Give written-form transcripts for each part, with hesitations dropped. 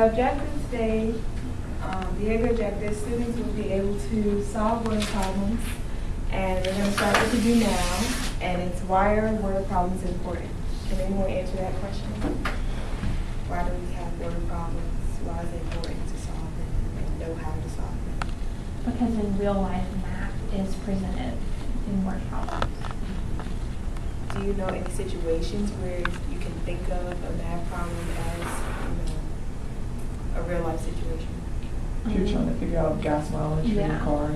Objectives today, behavior objectives, students will be able to solve word problems. And we're going to start what to do now, and it's why are word problems important? Can anyone answer that question? Why do we have word problems? Why is it important to solve them and know how to solve them? Because in real life, math is presented in word problems. Do you know any situations where you can think of a math problem as, a real life situation? If you're trying to figure out gas mileage for your Yeah. car.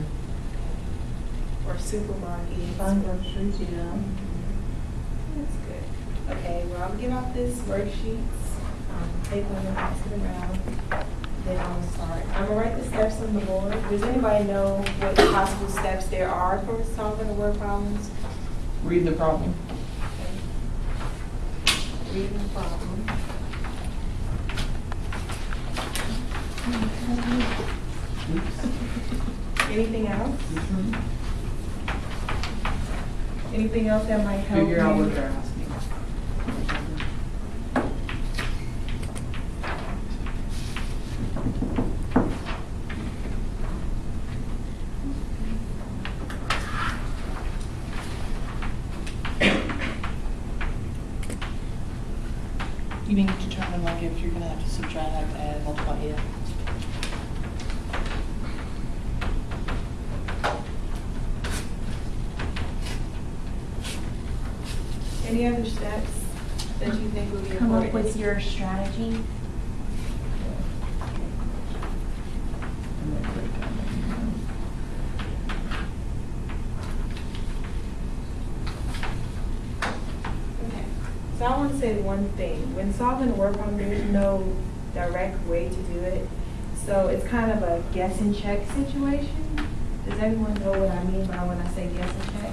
Or supermarkets? Find groceries, yeah. That's good. Okay, well, I'll give out this worksheets. Take one and pass it around. Then I'm gonna start. I'm gonna write the steps on the board. Does anybody know what possible steps there are for solving the word problems? Read the problem. Okay. Read the problem. Anything else? Anything else that might help Figure out you? what they're asking. You mean to determine like if you're gonna have to subtract, add, multiply, yeah? Any other steps that you think would be Come important? up with your strategy. And then break down the email. Okay. So I want to say one thing. When solving a word problem, there's no direct way to do it. So it's kind of a guess and check situation. Does everyone know what I mean by when I say guess and check?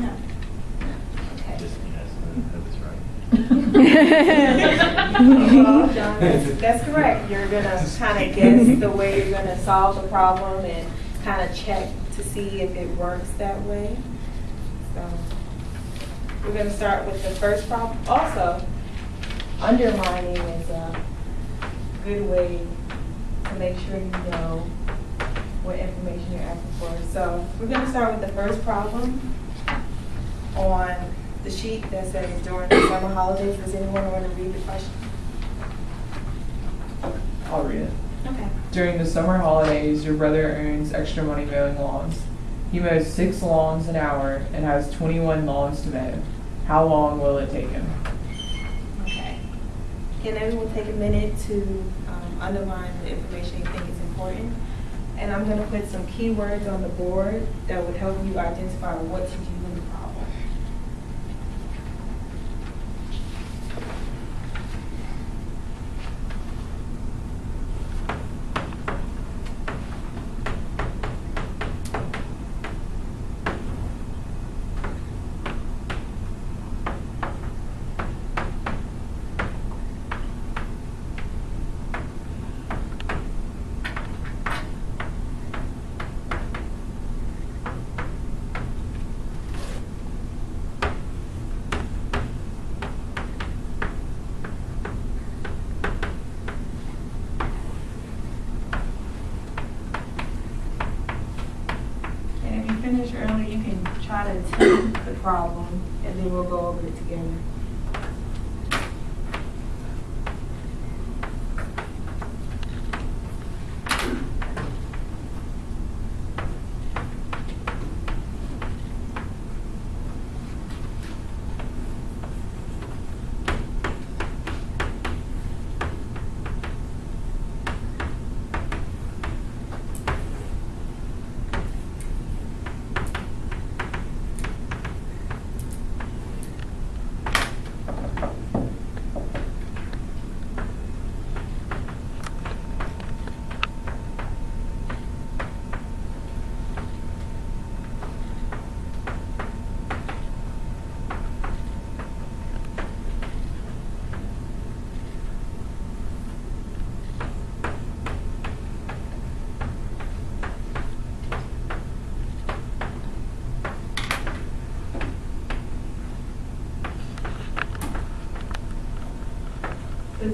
No. Okay. Just yes, that is right. Well, John, that's correct. You're gonna kind of guess the way you're gonna solve the problem and kind of check to see if it works that way. So we're gonna start with the first problem. Also, underlining is a good way to make sure you know what information you're asking for. So we're gonna start with the first problem on the sheet that says during the summer holidays. Does anyone want to read the question? I'll read it. Okay. During the summer holidays, your brother earns extra money mowing lawns. He mows 6 lawns an hour and has 21 lawns to mow. How long will it take him? Okay. Can everyone take a minute to underline the information you think is important? And I'm going to put some keywords on the board that would help you identify what to do in the problem. And if you finish early, you can try to attempt the problem, and then we'll go over it together.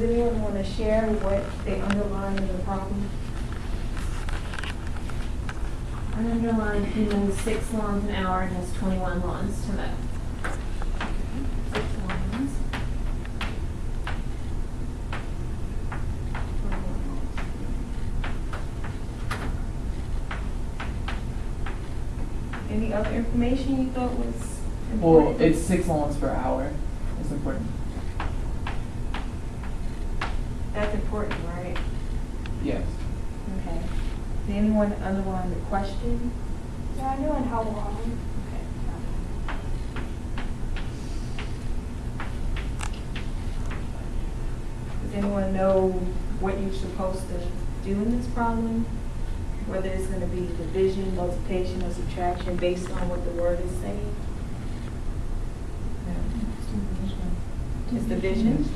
anyone want to share what they underline in the problem? Underline, he mows 6 lawns an hour and has 21 lawns to mow. 6 lawns. 21 lawns. Any other information you thought was Well, important? it's 6 lawns per hour. It's important. That's important, right? Yes. Okay. Did anyone underline the question? Yeah, I know and how long. Okay. Does anyone know what you're supposed to do in this problem? Whether it's going to be division, multiplication, or subtraction based on what the word is saying? It's division?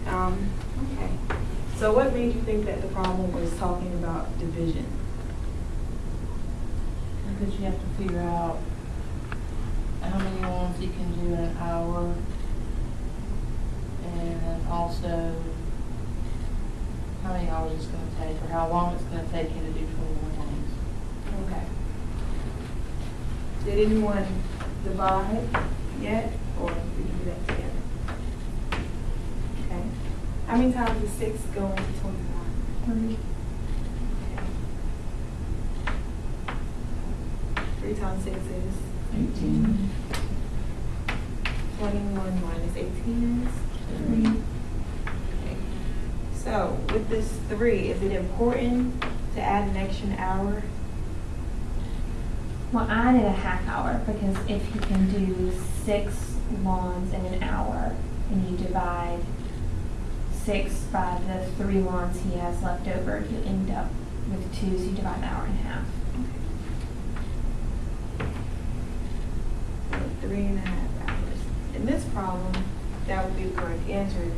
Okay. So what made you think that the problem was talking about division? Because you have to figure out how many lawns you can do in an hour. And also how many hours it's gonna take, or how long it's gonna take you to do 21 lawns. Okay. Did anyone divide yet, or did you do that together? Okay. How many times does 6 go into 21? 3 times 6 is 18. 21 minus 18 is 3. Okay. So with this 3, is it important to add an extra hour? Well, I added a half hour because if he can do 6 lawns in an hour and you divide 6 by the 3 lawns he has left over, you end up with 2, so you divide the hour in half. 3.5 hours. In this problem, that would be the correct answer.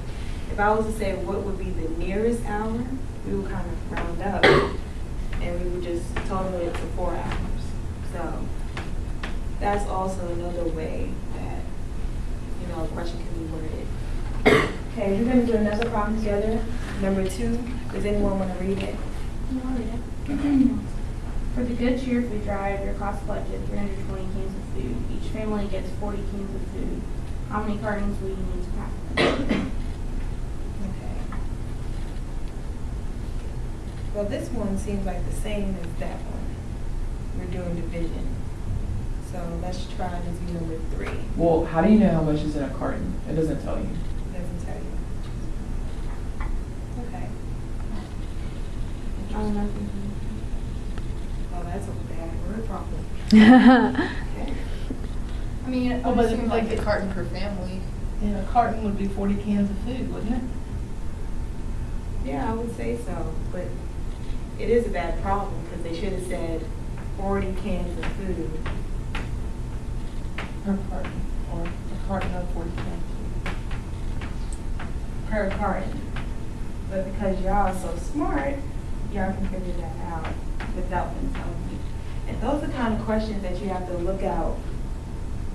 If I was to say what would be the nearest hour, we would kind of round up and we would just total it to 4 hours. So that's also another way that, you know, a question can be worded. Okay, we're going to do another problem together. Number 2, does anyone want to read it? For the Good Cheer food drive, your cost budget 320 cans of food. Each family gets 40 cans of food. How many cartons will you need to pack them? Okay. Well, this one seems like the same as that one. We're doing division. So let's try to do number 3. Well, how do you know how much is in a carton? It doesn't tell you. Doesn't tell you. Okay. I don't know. Oh, that's a bad word problem. Okay. I mean, Oh, but it it's seems like a it- carton per family. And a carton would be 40 cans of food, wouldn't it? Yeah, I would say so, but it is a bad problem because they should have said 40 cans of food. Per carton, or a carton of 40 cans of Per carton. But because y'all are so smart, y'all can figure that out without them telling me. And those are the kind of questions that you have to look out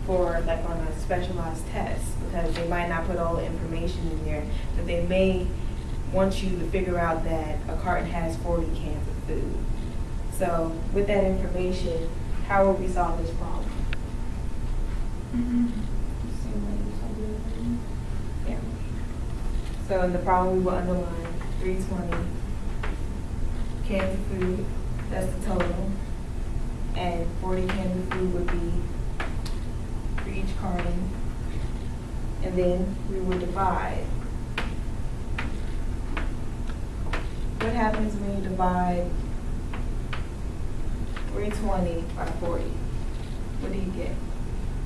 for, like on a specialized test, because they might not put all the information in there, but they may want you to figure out that a carton has 40 cans of food. So with that information, how will we solve this problem? Same way you said it. Yeah. So in the problem, we will underline 320 cans of food, that's the total. And 40 cans of food would be for each carton. And then we would divide. What happens when you divide 320 by 40? What do you get?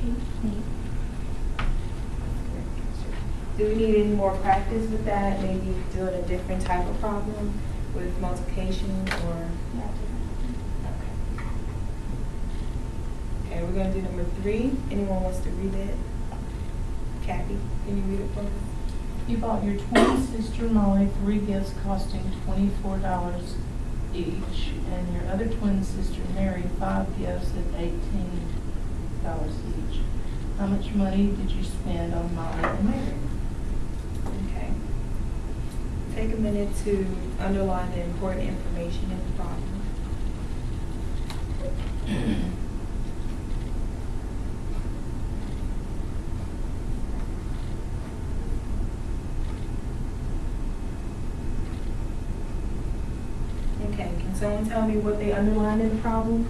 8. Do we need any more practice with that? Maybe doing a different type of problem with multiplication or? Okay, we're gonna do number 3. Anyone wants to read it? Kathy, can you read it for us? You bought your twin sister Molly 3 gifts costing $24 each, and your other twin sister Mary 5 gifts at $18 each. How much money did you spend on Molly and Mary? Okay. take a minute to underline the important information in the problem. Okay, can someone tell me what they underlined in the problem?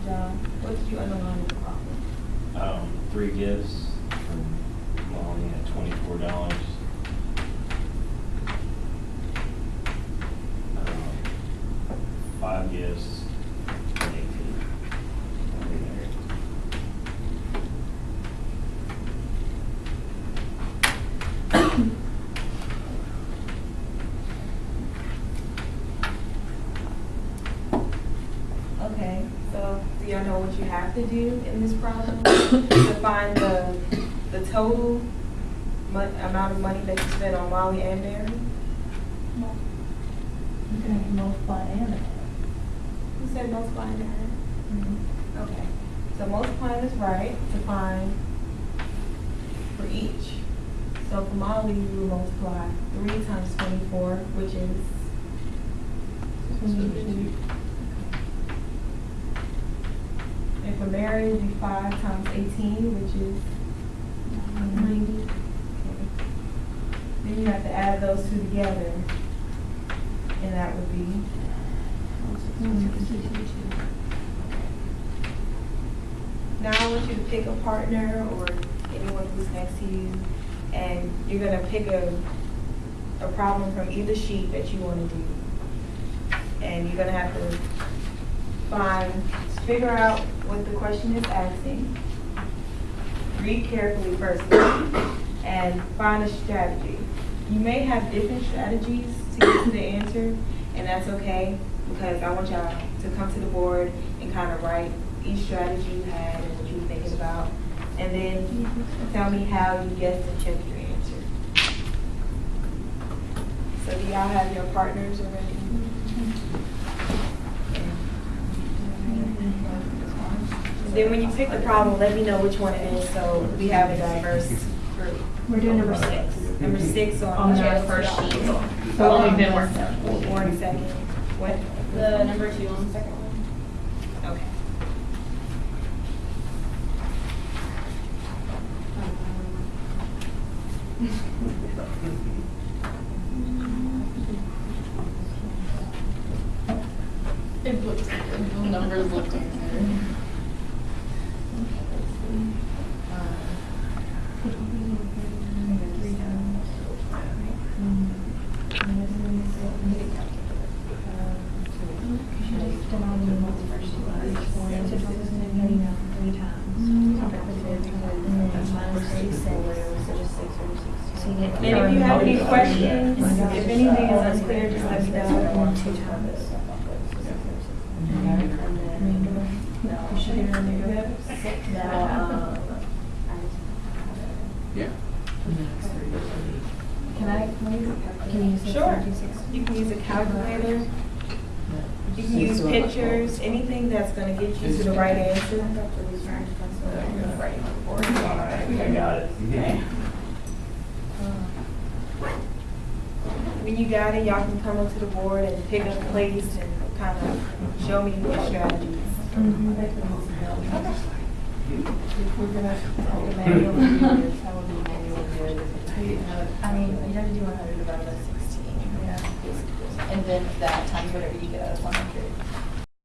John, what did you underline in the problem? 3 gifts from Molly at $24. 5 gifts at 18. Okay, so do y'all know what you have to do in this problem? To find the total amount of money that you spent on Molly and Mary? You can multiply and add. Who said multiply and add? Okay, so multiplying is right to find for each. So for Molly, we will multiply 3 times 24, which is 22. And for Mary, it would be 5 times 18, which is 90. Okay. Then you have to add those two together, and that would be 62. Now I want you to pick a partner or anyone who's next to you, and you're going to pick a problem from either sheet that you want to do. And you're going to have to figure out what the question is asking, read carefully first, and find a strategy. You may have different strategies to get to the answer, and that's okay, because I want y'all to come to the board and kind of write each strategy you had and what you were thinking about, and then tell me how you guessed and checked your answer. So do y'all have your partners already? Then when you pick the problem, let me know which one it is, so we have a diverse group. We're doing number 6. Number 6 On on the the first sheet. So long we've been working. 1 second. What? The number 2 on the second one. Okay. It looks good. The numbers look good. And if you have any questions, if anything is unclear, just let me know. 2 times. Yeah. Can you use Sure. You can use a calculator. You can use pictures, anything that's going to get you to the right answer. I got it. When you got it, y'all can come up to the board and pick a place and kind of show me your strategies. If we're gonna hold a manual review, how would the manual do it? I mean, you have to do 100 divided by 16. Yeah. And then that times whatever you get out of 100.